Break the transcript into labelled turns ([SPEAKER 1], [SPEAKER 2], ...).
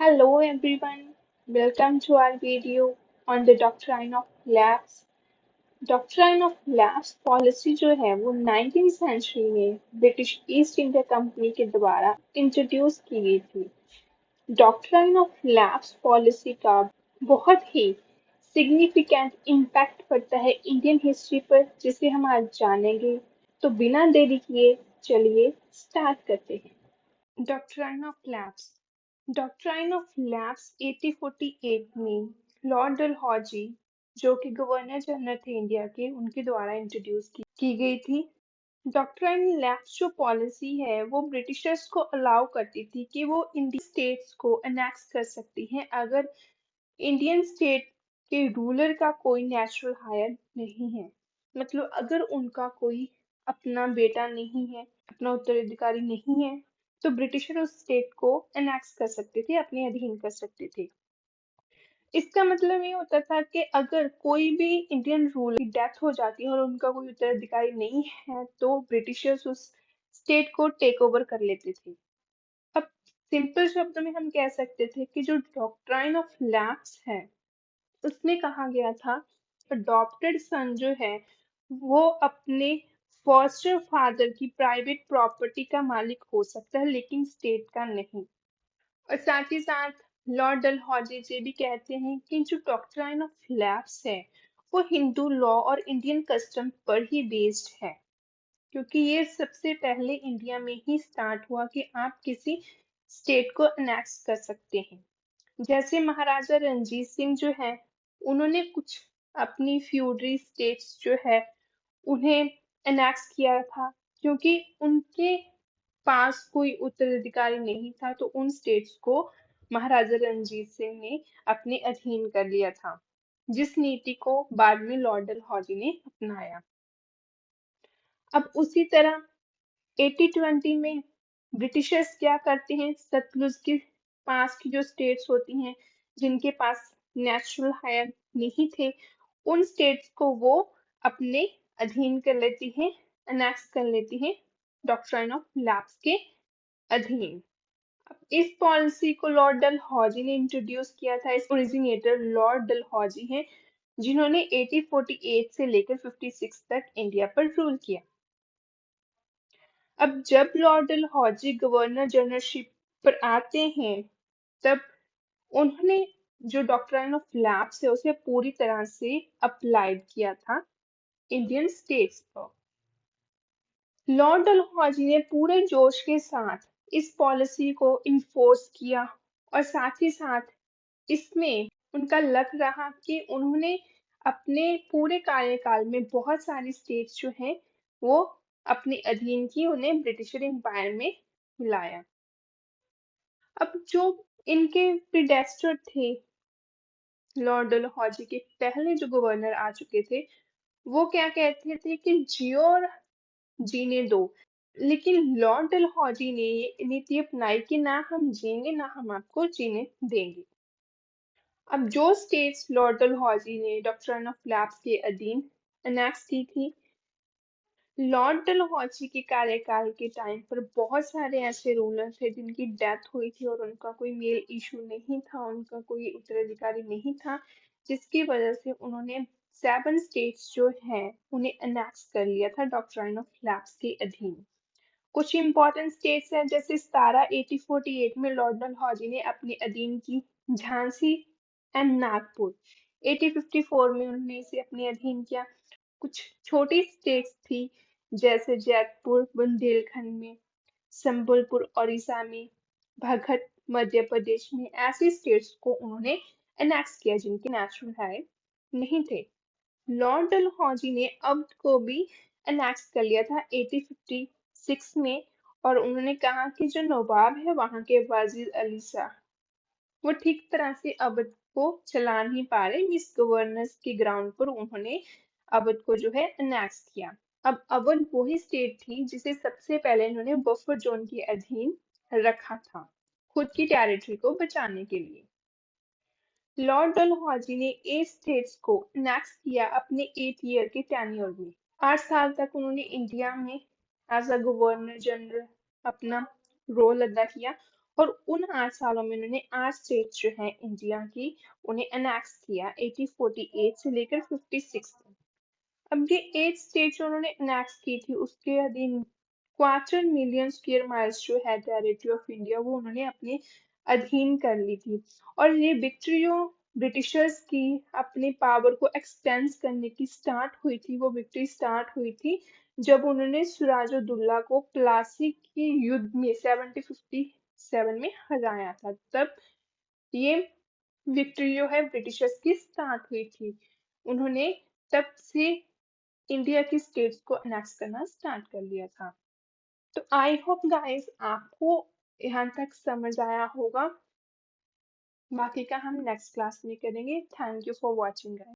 [SPEAKER 1] Hello everyone, welcome to our video on the doctrine of lapse. Doctrine of lapse policy जो है वो 19th century में British east India company के द्वारा introduce की गई थी। डॉक्ट्राइन ऑफ लैप्स पॉलिसी का बहुत ही सिग्निफिकेंट इम्पैक्ट पड़ता है इंडियन हिस्ट्री पर, जिसे हम आज जानेंगे। तो बिना देरी किए चलिए स्टार्ट करते हैं। Doctrine of lapse doctrine of lapse 1848 में लॉर्ड डलहौजी, जो कि गवर्नर जनरल थे इंडिया के, उनके द्वारा इंट्रोड्यूस की गई थी। डॉक्ट्राइन लैप्स जो पॉलिसी है वो ब्रिटिशर्स को अलाउ करती थी कि वो इंडियन स्टेट्स को अनेक्स कर सकती हैं अगर इंडियन स्टेट के रूलर का कोई नेचुरल हायर नहीं है। मतलब अगर उनका कोई अपना बेटा नहीं है, अपना उत्तराधिकारी नहीं है, तो ब्रिटिशर उस स्टेट को एनेक्स कर सकते थे, अपने अधीन कर सकते थे। इसका मतलब ये होता था कि अगर कोई भी इंडियन रूलर की डेथ हो जाती है और उनका कोई उत्तराधिकारी नहीं है, तो ब्रिटिशर्स उस स्टेट को टेक ओवर कर लेते थे। अब सिंपल शब्दों में हम कह सकते थे कि जो डॉक्ट्राइन ऑफ लैप्स है उसमें कहा गया था अडॉप्टेड सन जो है वो अपने फॉस्टर फादर की प्राइवेट प्रॉपर्टी का मालिक हो सकता है, लेकिन स्टेट का नहीं। और साथ ही साथ लॉर्ड डलहौजी जी भी कहते हैं कि जो डॉक्ट्राइन ऑफ लैप्स है वो हिंदू लॉ और इंडियन कस्टम पर ही बेस्ड है, क्योंकि ये सबसे पहले इंडिया में ही स्टार्ट हुआ कि आप किसी स्टेट को अनेक्स कर सकते हैं। जैसे महाराजा रणजीत सिंह जो है, उन्होंने कुछ अपनी फ्यूडरी स्टेट्स जो है उन्हें अनेक्स किया था, क्योंकि उनके पास कोई उत्तराधिकारी नहीं था, तो उन स्टेट्स को महाराजा रणजीत सिंह ने अपने अधीन कर लिया था, जिस नीति को बाद में लॉर्ड डलहौजी ने अपनाया। अब उसी तरह 80-20 में ब्रिटिशर्स क्या करते हैं, सतलुज के पास की जो स्टेट्स होती हैं जिनके पास नेचुरल हायर नहीं थे, उन स्टेट्स को वो अपने अधीन कर लेती हैं, अनेक्स कर लेती हैं डॉक्ट्राइन ऑफ लैप्स के अधीन। अब इस पॉलिसी को लॉर्ड डलहौजी ने इंट्रोड्यूस किया था। इस ओरिजिनेटर लॉर्ड डलहौजी हैं, जिन्होंने 1848 से लेकर 56 तक इंडिया पर रूल किया। अब जब लॉर्ड डलहौजी गवर्नर जनरलशिप पर आते हैं, तब उन्होंने जो डॉक्ट्राइन ऑफ लैप्स है उसे पूरी तरह से अप्लाइड किया था इंडियन स्टेट्स पर। लॉर्ड डलहौजी ने पूरे जोश के साथ इस पॉलिसी को इन्फोर्स किया, और साथ ही साथ इसमें उनका लक रहा कि उन्होंने अपने पूरे कार्यकाल में बहुत सारी स्टेट्स जो हैं वो अपने अधीन की, उन्हें ब्रिटिशर एम्पायर में मिलाया। अब जो इनके प्रीडेस्टर थे, लॉर्ड डलहौजी के पहले जो गवर्नर आ चुके थे, वो क्या कहते थे कि जियो और जीने दो। लेकिन लॉर्ड डलहौजी ने ये नीति अपनाई कि ना हम जिएंगे ना हम आपको जीने देंगे। अब जो स्टेट्स लॉर्ड डलहौजी ने डॉक्ट्राइन ऑफ लैप्स के अधीन अनेक्स की थी, लॉर्ड डलहौजी के कार्यकाल के टाइम पर बहुत सारे ऐसे रूलर थे जिनकी डेथ हुई थी और उनका कोई मेल इशू नहीं था, उनका कोई उत्तराधिकारी नहीं था, जिसकी वजह से उन्होंने 7 स्टेट्स जो हैं उन्हें अनेक्स कर लिया था डॉक्ट्राइन ऑफ लैप्स के अधीन। कुछ इंपॉर्टेंट स्टेट्स हैं, जैसे 1848 में लॉर्ड डलहौजी ने अपने अधीन की झांसी एंड नागपुर। 1854 में उन्होंने इसे अपने अधीन किया। कुछ छोटी स्टेट्स थी, जैसे जैतपुर बुंदेलखंड में, संबलपुर उड़ीसा में, भगत मध्य प्रदेश में। ऐसी स्टेट्स को उन्होंने एनेक्स किया जिनके नेचुरल हायर नहीं थे। लॉर्ड डलहौजी ने अवध को भी एनेक्स कर लिया था 1856 में, और उन्होंने कहा कि जो नवाब है वहां के वाजिद अली शाह, वो ठीक तरह से अवध को चला नहीं पा रहे, मिस गवर्नेंस के ग्राउंड पर उन्होंने अवध को जो है अनेक्स किया। अब अवध वही स्टेट थी जिसे सबसे पहले इन्होंने बफर जोन के अधीन रखा था, खुद की टेरिटरी को बचाने के लिए। लॉर्ड डलहौजी ने 8 स्टेट्स को अनेक्स किया अपने 8 ईयर के टेन्योर में। 8 साल तक उन्होंने इंडिया में एज अ गवर्नर जनरल अपना रोल अदा किया, और उन 8 सालों में उन्होंने 8 स्टेट्स जो हैं इंडिया की उन्हें अनेक्स किया 1848 से लेकर 56 तक। अब ये 8 स्टेट जो उन्होंने अनेक्स की थी उसके अधीन 250,000 स्क्वायर माइल्स जो है टेरिटरी ऑफ इंडिया वो उन्होंने अपने अधीन कर ली थी। और ये विक्ट्री जो ब्रिटिशर्स की अपने पावर को एक्सटेंड करने की स्टार्ट हुई थी वो विक्ट्री स्टार्ट हुई थी जब उन्होंने सिराजुद्दौला को प्लासी के युद्ध में 1757 में हराया था। तब ये विक्ट्री जो है ब्रिटिशर्स की स्टार्ट हुई थी। उन्होंने तब से इंडिया की स्टेट्स को अनेक्स करना स्टार्ट कर लिया था। तो आई होप गाइस आपको यहाँ तक समझ आया होगा। बाकी का हम नेक्स्ट क्लास में करेंगे। Thank you for watching.